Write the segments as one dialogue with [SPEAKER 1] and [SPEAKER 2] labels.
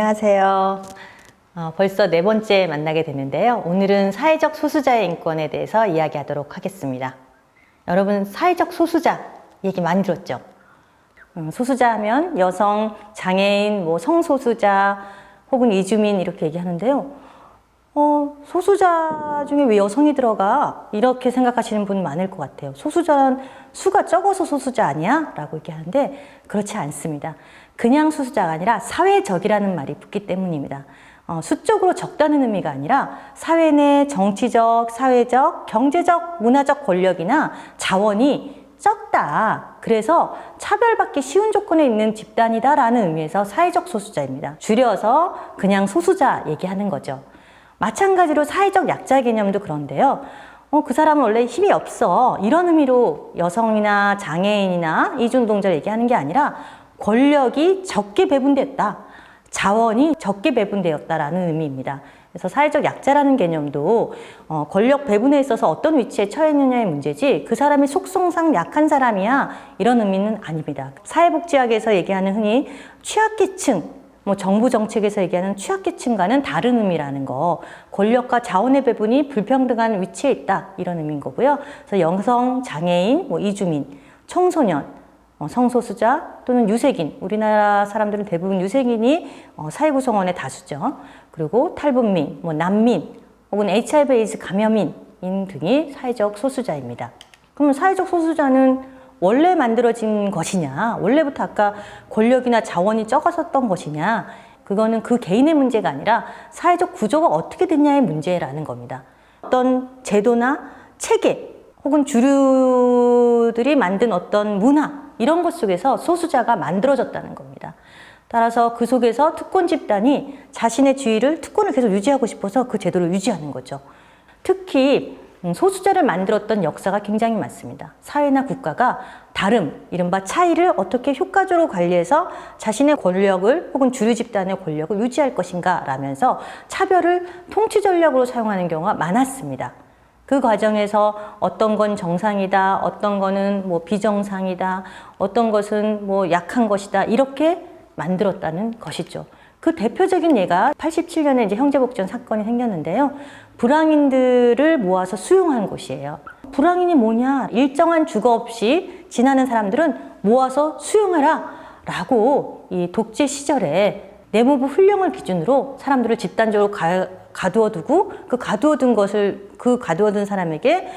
[SPEAKER 1] 안녕하세요. 벌써 네 번째 만나게 됐는데요. 오늘은 사회적 소수자의 인권에 대해서 이야기하도록 하겠습니다. 여러분, 사회적 소수자 얘기 많이 들었죠? 소수자 하면 여성, 장애인, 성소수자 혹은 이주민 이렇게 얘기하는데요. 소수자 중에 왜 여성이 들어가? 이렇게 생각하시는 분 많을 것 같아요. 소수자는 수가 적어서 소수자 아니야? 라고 얘기하는데 그렇지 않습니다. 그냥 소수자가 아니라 사회적이라는 말이 붙기 때문입니다. 수적으로 적다는 의미가 아니라 사회 내 정치적, 사회적, 경제적, 문화적 권력이나 자원이 적다. 그래서 차별받기 쉬운 조건에 있는 집단이다라는 의미에서 사회적 소수자입니다. 줄여서 그냥 소수자 얘기하는 거죠. 마찬가지로 사회적 약자 개념도 그런데요. 그 사람은 원래 힘이 없어. 이런 의미로 여성이나 장애인이나 이주노동자를 얘기하는 게 아니라 권력이 적게 배분됐다. 자원이 적게 배분되었다라는 의미입니다. 그래서 사회적 약자라는 개념도 권력 배분에 있어서 어떤 위치에 처해 있느냐의 문제지 그 사람이 속성상 약한 사람이야 이런 의미는 아닙니다. 사회복지학에서 얘기하는 흔히 취약계층, 정부 정책에서 얘기하는 취약계층과는 다른 의미라는 거, 권력과 자원의 배분이 불평등한 위치에 있다 이런 의미인 거고요. 그래서 여성, 장애인, 이주민, 청소년, 성소수자 또는 유색인, 우리나라 사람들은 대부분 유색인이 사회 구성원의 다수죠. 그리고 탈북민, 난민 혹은 HIV/AIDS 감염인 등이 사회적 소수자입니다. 그러면 사회적 소수자는 원래 만들어진 것이냐, 원래부터 아까 권력이나 자원이 적었었던 것이냐, 그거는 그 개인의 문제가 아니라 사회적 구조가 어떻게 됐냐의 문제라는 겁니다. 어떤 제도나 체계 혹은 주류들이 만든 어떤 문화 이런 것 속에서 소수자가 만들어졌다는 겁니다. 따라서 그 속에서 특권 집단이 자신의 지위를, 특권을 계속 유지하고 싶어서 그 제도를 유지하는 거죠. 특히 소수자를 만들었던 역사가 굉장히 많습니다. 사회나 국가가 다름, 이른바 차이를 어떻게 효과적으로 관리해서 자신의 권력을 혹은 주류 집단의 권력을 유지할 것인가 라면서 차별을 통치 전략으로 사용하는 경우가 많았습니다. 그 과정에서 어떤 건 정상이다, 어떤 거는 비정상이다, 어떤 것은 약한 것이다, 이렇게 만들었다는 것이죠. 그 대표적인 예가 87년에 이제 형제복지원 사건이 생겼는데요. 불황인들을 모아서 수용한 곳이에요. 불황인이 뭐냐? 일정한 주거 없이 지나는 사람들은 모아서 수용하라 라고 이 독재 시절에 내무부 훈령을 기준으로 사람들을 집단적으로 가두어두고 그 가두어둔 사람에게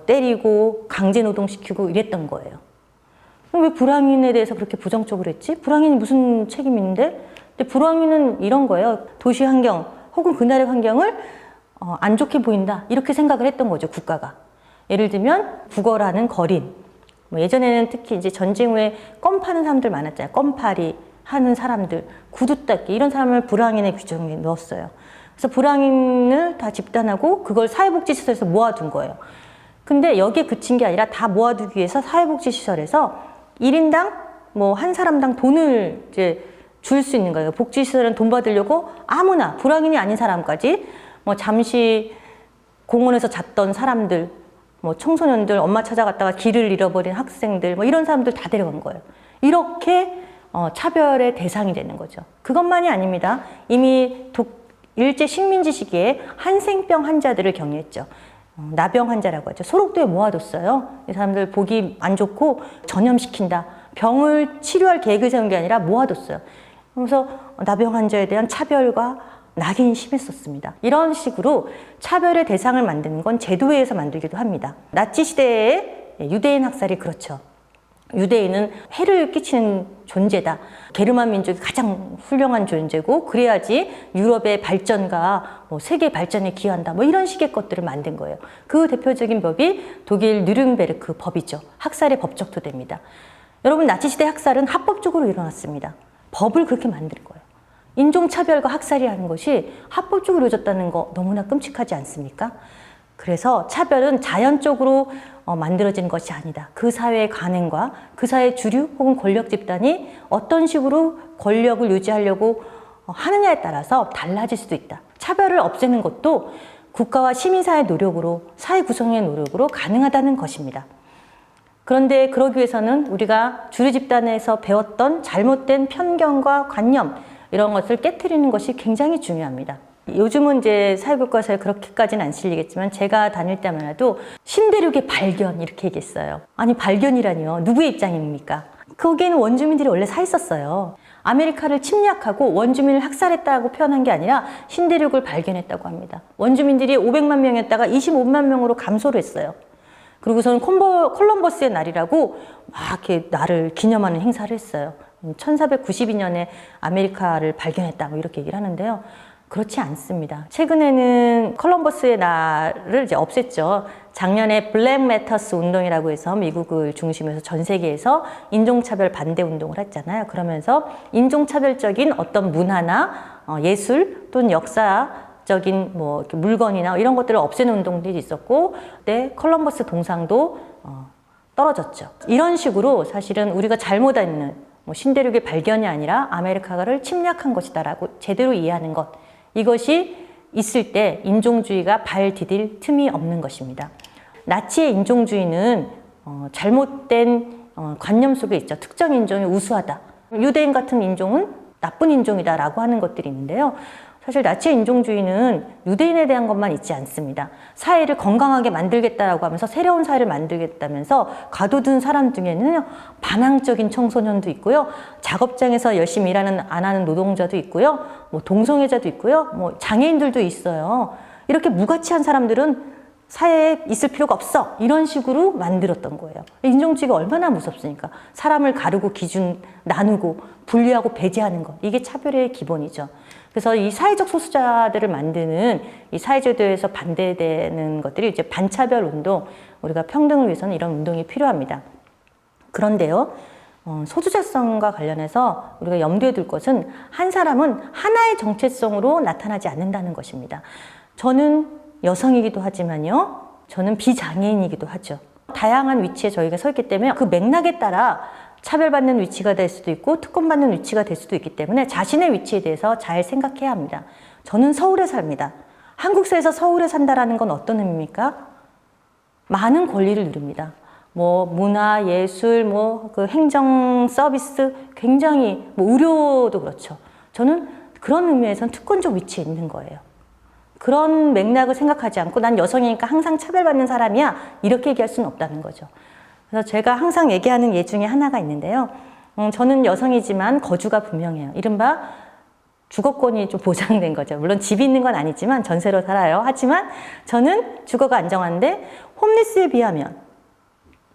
[SPEAKER 1] 때리고 강제 노동시키고 이랬던 거예요. 왜 불황인에 대해서 그렇게 부정적으로 했지? 불황인이 무슨 책임이 있는데? 근데 불황인은 이런 거예요. 도시 환경 혹은 그날의 환경을 안 좋게 보인다 이렇게 생각을 했던 거죠, 국가가. 예를 들면 구걸하는 거린, 예전에는 특히 이제 전쟁 후에 껌 파는 사람들 많았잖아요. 껌파리 하는 사람들, 구두 닦기 이런 사람을 불황인의 규정에 넣었어요. 그래서 불황인을 다 집단하고 그걸 사회복지시설에서 모아둔 거예요. 근데 여기에 그친 게 아니라 다 모아두기 위해서 사회복지시설에서 1인당 한 사람당 돈을 이제 줄 수 있는 거예요. 복지시설은 돈 받으려고 아무나 불황인이 아닌 사람까지 잠시 공원에서 잤던 사람들, 청소년들, 엄마 찾아갔다가 길을 잃어버린 학생들, 이런 사람들 다 데려간 거예요. 이렇게 차별의 대상이 되는 거죠. 그것만이 아닙니다. 이미 일제 식민지 시기에 한생병 환자들을 격리했죠. 나병 환자라고 하죠. 소록도에 모아뒀어요. 이 사람들 보기 안 좋고 전염시킨다. 병을 치료할 계획을 세운 게 아니라 모아뒀어요. 그래서 나병 환자에 대한 차별과 낙인이 심했었습니다. 이런 식으로 차별의 대상을 만드는 건 제도회에서 만들기도 합니다. 나치 시대의 유대인 학살이 그렇죠. 유대인은 해를 끼치는 존재다. 게르만 민족이 가장 훌륭한 존재고 그래야지 유럽의 발전과 세계 발전에 기여한다. 이런 식의 것들을 만든 거예요. 그 대표적인 법이 독일 누른베르크 법이죠. 학살의 법적도 됩니다. 여러분, 나치시대 학살은 합법적으로 일어났습니다. 법을 그렇게 만든 거예요. 인종차별과 학살이라는 것이 합법적으로 이루어졌다는 거 너무나 끔찍하지 않습니까? 그래서 차별은 자연적으로 만들어진 것이 아니다. 그 사회의 관행과 그 사회의 주류 혹은 권력 집단이 어떤 식으로 권력을 유지하려고 하느냐에 따라서 달라질 수도 있다. 차별을 없애는 것도 국가와 시민사회의 노력으로, 사회 구성의 노력으로 가능하다는 것입니다. 그런데 그러기 위해서는 우리가 주류 집단에서 배웠던 잘못된 편견과 관념, 이런 것을 깨트리는 것이 굉장히 중요합니다. 요즘은 이제 사회교과서에 그렇게까지는 안 실리겠지만 제가 다닐 때만 해도 신대륙의 발견 이렇게 얘기했어요. 아니 발견이라니요. 누구의 입장입니까? 거기에는 원주민들이 원래 사 있었어요. 아메리카를 침략하고 원주민을 학살했다고 표현한 게 아니라 신대륙을 발견했다고 합니다. 원주민들이 500만 명이었다가 25만 명으로 감소를 했어요. 그리고서는 콜럼버스의 날이라고 막 이렇게 날을 기념하는 행사를 했어요. 1492년에 아메리카를 발견했다 뭐 이렇게 얘기를 하는데요. 그렇지 않습니다. 최근에는 콜럼버스의 날을 이제 없앴죠. 작년에 블랙 매터스 운동이라고 해서 미국을 중심으로 해서 전 세계에서 인종차별 반대 운동을 했잖아요. 그러면서 인종차별적인 어떤 문화나 예술 또는 역사적인 뭐 이렇게 물건이나 이런 것들을 없애는 운동들이 있었고, 콜럼버스 동상도 떨어졌죠. 이런 식으로 사실은 우리가 잘못 알는 신대륙의 발견이 아니라 아메리카를 침략한 것이다라고 제대로 이해하는 것, 이것이 있을 때 인종주의가 발 디딜 틈이 없는 것입니다. 나치의 인종주의는 잘못된 관념 속에 있죠. 특정 인종이 우수하다. 유대인 같은 인종은 나쁜 인종이다라고 하는 것들이 있는데요. 사실 나치의 인종주의는 유대인에 대한 것만 있지 않습니다. 사회를 건강하게 만들겠다라고 하면서 새로운 사회를 만들겠다면서 가둬둔 사람 중에는 반항적인 청소년도 있고요. 작업장에서 열심히 일하는 안 하는 노동자도 있고요. 뭐 동성애자도 있고요. 뭐 장애인들도 있어요. 이렇게 무가치한 사람들은 사회에 있을 필요가 없어. 이런 식으로 만들었던 거예요. 인종주의가 얼마나 무섭습니까? 사람을 가르고 기준 나누고 분리하고 배제하는 것. 이게 차별의 기본이죠. 그래서 이 사회적 소수자들을 만드는 이 사회제도에서 반대되는 것들이 이제 반차별 운동, 우리가 평등을 위해서는 이런 운동이 필요합니다. 그런데요, 소수자성과 관련해서 우리가 염두에 둘 것은 한 사람은 하나의 정체성으로 나타나지 않는다는 것입니다. 저는 여성이기도 하지만요, 저는 비장애인이기도 하죠. 다양한 위치에 저희가 서 있기 때문에 그 맥락에 따라 차별받는 위치가 될 수도 있고 특권받는 위치가 될 수도 있기 때문에 자신의 위치에 대해서 잘 생각해야 합니다. 저는 서울에 삽니다. 한국사에서 서울에 산다라는 건 어떤 의미입니까? 많은 권리를 누립니다. 뭐 문화, 예술, 뭐 그 행정 서비스, 굉장히 뭐 의료도 그렇죠. 저는 그런 의미에서는 특권적 위치에 있는 거예요. 그런 맥락을 생각하지 않고 난 여성이니까 항상 차별받는 사람이야 이렇게 얘기할 수는 없다는 거죠. 그래서 제가 항상 얘기하는 예 중에 하나가 있는데요. 저는 여성이지만 거주가 분명해요. 이른바 주거권이 좀 보장된 거죠. 물론 집이 있는 건 아니지만 전세로 살아요. 하지만 저는 주거가 안정한데 홈리스에 비하면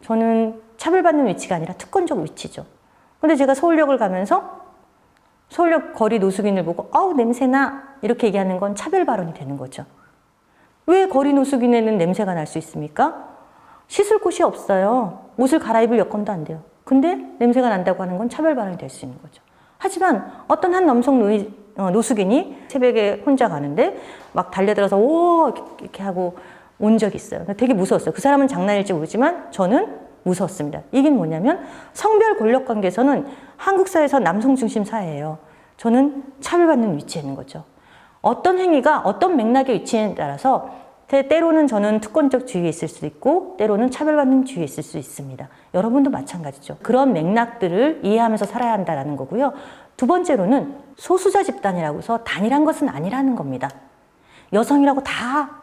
[SPEAKER 1] 저는 차별받는 위치가 아니라 특권적 위치죠. 근데 제가 서울역을 가면서 서울역 거리 노숙인을 보고 아우 냄새나 이렇게 얘기하는 건 차별 발언이 되는 거죠. 왜 거리 노숙인에는 냄새가 날 수 있습니까? 씻을 곳이 없어요. 옷을 갈아입을 여건도 안 돼요. 근데 냄새가 난다고 하는 건 차별 발언이 될 수 있는 거죠. 하지만 어떤 한 남성 노숙인이 새벽에 혼자 가는데 막 달려들어서 오 이렇게 하고 온 적이 있어요. 되게 무서웠어요. 그 사람은 장난일지 모르지만 저는 무서웠습니다. 이게 뭐냐면 성별 권력 관계에서는 한국 사회에서 남성 중심 사회예요. 저는 차별받는 위치에 있는 거죠. 어떤 행위가 어떤 맥락의 위치에 따라서 때로는 저는 특권적 주의에 있을 수도 있고 때로는 차별받는 주의에 있을 수 있습니다. 여러분도 마찬가지죠. 그런 맥락들을 이해하면서 살아야 한다는 거고요. 두 번째로는 소수자 집단이라고 해서 단일한 것은 아니라는 겁니다. 여성이라고 다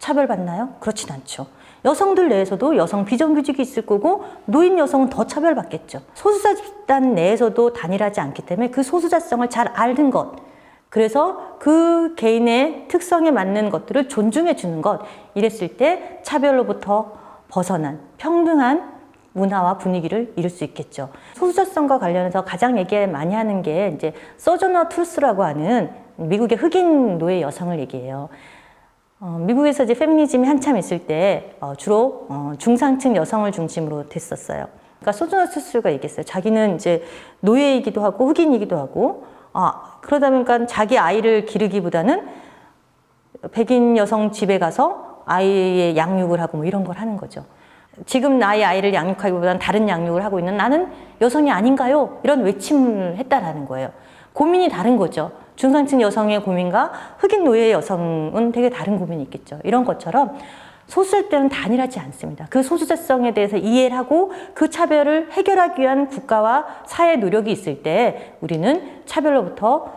[SPEAKER 1] 차별받나요? 그렇진 않죠. 여성들 내에서도 여성 비정규직이 있을 거고 노인 여성은 더 차별받겠죠. 소수자 집단 내에서도 단일하지 않기 때문에 그 소수자성을 잘 아는 것, 그래서 그 개인의 특성에 맞는 것들을 존중해 주는 것, 이랬을 때 차별로부터 벗어난 평등한 문화와 분위기를 이룰 수 있겠죠. 소수자성과 관련해서 가장 얘기 많이 하는 게 이제 소저너 투스라고 하는 미국의 흑인 노예 여성을 얘기해요. 미국에서 이제 페미니즘이 한참 있을 때 주로 중상층 여성을 중심으로 됐었어요. 그러니까 소저너 투스가 얘기했어요. 자기는 이제 노예이기도 하고 흑인이기도 하고 그러다 보니까 자기 아이를 기르기보다는 백인 여성 집에 가서 아이의 양육을 하고 뭐 이런 걸 하는 거죠. 지금 나의 아이를 양육하기보다는 다른 양육을 하고 있는 나는 여성이 아닌가요? 이런 외침을 했다라는 거예요. 고민이 다른 거죠. 중산층 여성의 고민과 흑인 노예 여성은 되게 다른 고민이 있겠죠. 이런 것처럼 소수자 때는 단일하지 않습니다. 그 소수자성에 대해서 이해를 하고 그 차별을 해결하기 위한 국가와 사회 노력이 있을 때 우리는 차별로부터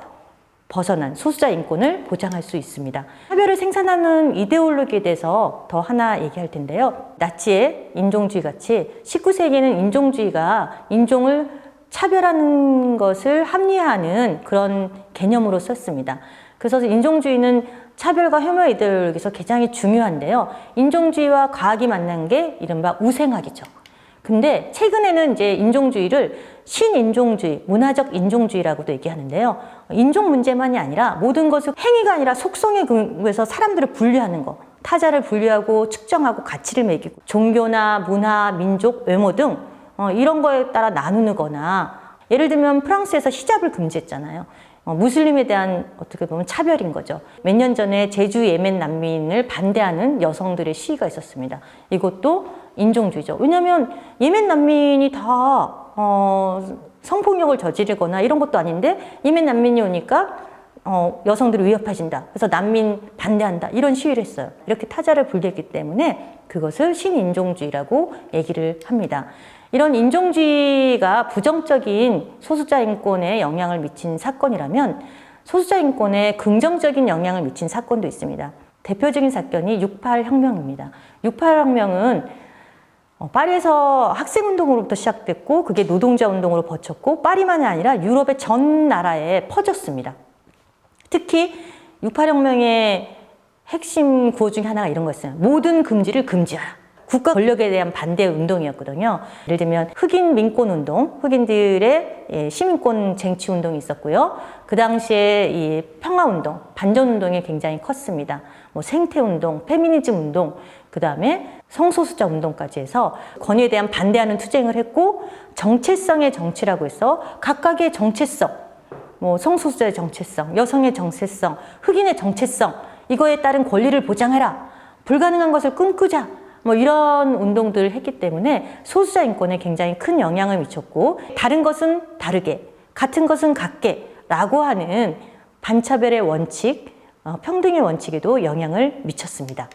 [SPEAKER 1] 벗어난 소수자 인권을 보장할 수 있습니다. 차별을 생산하는 이데올로기에 대해서 더 하나 얘기할 텐데요. 나치의 인종주의 같이 19세기에는 인종주의가 인종을 차별하는 것을 합리화하는 그런 개념으로 썼습니다. 그래서 인종주의는 차별과 혐오 이데올로기에서 굉장히 중요한데요. 인종주의와 과학이 만난 게 이른바 우생학이죠. 근데 최근에는 이제 인종주의를 신인종주의, 문화적 인종주의라고도 얘기하는데요. 인종 문제만이 아니라 모든 것을 행위가 아니라 속성에 근거해서 사람들을 분류하는 거. 타자를 분류하고 측정하고 가치를 매기고 종교나 문화, 민족, 외모 등 이런 거에 따라 나누는 거나 예를 들면 프랑스에서 히잡을 금지했잖아요. 무슬림에 대한 어떻게 보면 차별인 거죠. 몇 년 전에 제주 예멘 난민을 반대하는 여성들의 시위가 있었습니다. 이것도 인종주의죠. 왜냐하면 예멘 난민이 다 성폭력을 저지르거나 이런 것도 아닌데 예멘 난민이 오니까 여성들을 위협하신다. 그래서 난민 반대한다. 이런 시위를 했어요. 이렇게 타자를 분리했기 때문에 그것을 신인종주의라고 얘기를 합니다. 이런 인종주의가 부정적인 소수자 인권에 영향을 미친 사건이라면 소수자 인권에 긍정적인 영향을 미친 사건도 있습니다. 대표적인 사건이 6.8 혁명입니다. 6.8 혁명은 파리에서 학생운동으로부터 시작됐고 그게 노동자 운동으로 거쳤고 파리만이 아니라 유럽의 전 나라에 퍼졌습니다. 특히 6.8 혁명의 핵심 구호 중에 하나가 이런 거였어요. 모든 금지를 금지하라. 국가 권력에 대한 반대 운동이었거든요. 예를 들면 흑인 민권 운동, 흑인들의 시민권 쟁취 운동이 있었고요. 그 당시에 이 평화 운동, 반전 운동이 굉장히 컸습니다. 뭐 생태 운동, 페미니즘 운동, 그 다음에 성소수자 운동까지 해서 권위에 대한 반대하는 투쟁을 했고 정체성의 정치라고 해서 각각의 정체성, 뭐 성소수자의 정체성, 여성의 정체성, 흑인의 정체성 이거에 따른 권리를 보장해라. 불가능한 것을 꿈꾸자. 뭐 이런 운동들을 했기 때문에 소수자 인권에 굉장히 큰 영향을 미쳤고 다른 것은 다르게, 같은 것은 같게 라고 하는 반차별의 원칙, 평등의 원칙에도 영향을 미쳤습니다.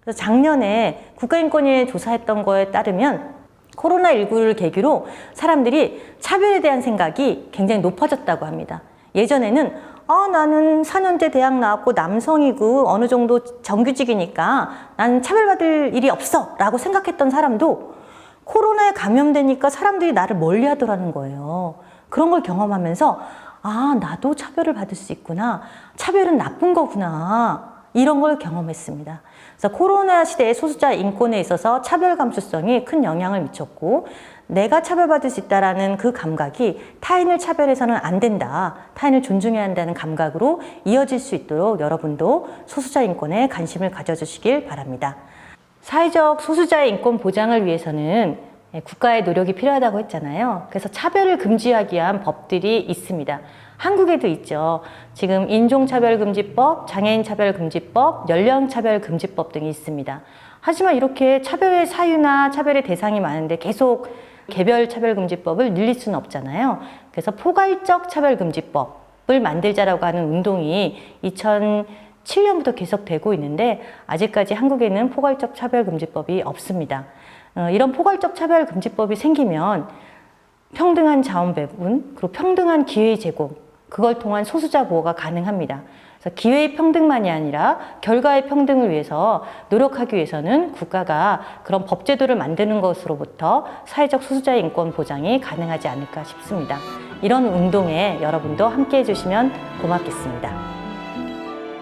[SPEAKER 1] 그래서 작년에 국가인권위에 조사했던 거에 따르면 코로나19를 계기로 사람들이 차별에 대한 생각이 굉장히 높아졌다고 합니다. 예전에는 나는 4년제 대학 나왔고 남성이고 어느 정도 정규직이니까 나는 차별받을 일이 없어 라고 생각했던 사람도 코로나에 감염되니까 사람들이 나를 멀리하더라는 거예요. 그런 걸 경험하면서 나도 차별을 받을 수 있구나. 차별은 나쁜 거구나. 이런 걸 경험했습니다. 그래서 코로나 시대의 소수자 인권에 있어서 차별 감수성이 큰 영향을 미쳤고 내가 차별받을 수 있다는 그 감각이 타인을 차별해서는 안 된다. 타인을 존중해야 한다는 감각으로 이어질 수 있도록 여러분도 소수자 인권에 관심을 가져주시길 바랍니다. 사회적 소수자의 인권 보장을 위해서는 국가의 노력이 필요하다고 했잖아요. 그래서 차별을 금지하기 위한 법들이 있습니다. 한국에도 있죠. 지금 인종차별금지법, 장애인차별금지법, 연령차별금지법 등이 있습니다. 하지만 이렇게 차별의 사유나 차별의 대상이 많은데 계속 개별차별금지법을 늘릴 수는 없잖아요. 그래서 포괄적 차별금지법을 만들자라고 하는 운동이 2007년부터 계속되고 있는데 아직까지 한국에는 포괄적 차별금지법이 없습니다. 이런 포괄적 차별금지법이 생기면 평등한 자원 배분, 그리고 평등한 기회 제공, 그걸 통한 소수자 보호가 가능합니다. 그래서 기회의 평등만이 아니라 결과의 평등을 위해서 노력하기 위해서는 국가가 그런 법제도를 만드는 것으로부터 사회적 소수자의 인권 보장이 가능하지 않을까 싶습니다. 이런 운동에 여러분도 함께 해주시면 고맙겠습니다.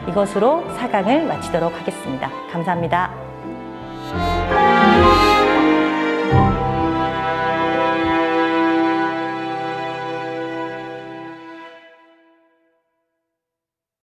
[SPEAKER 1] 이것으로 4강을 마치도록 하겠습니다. 감사합니다.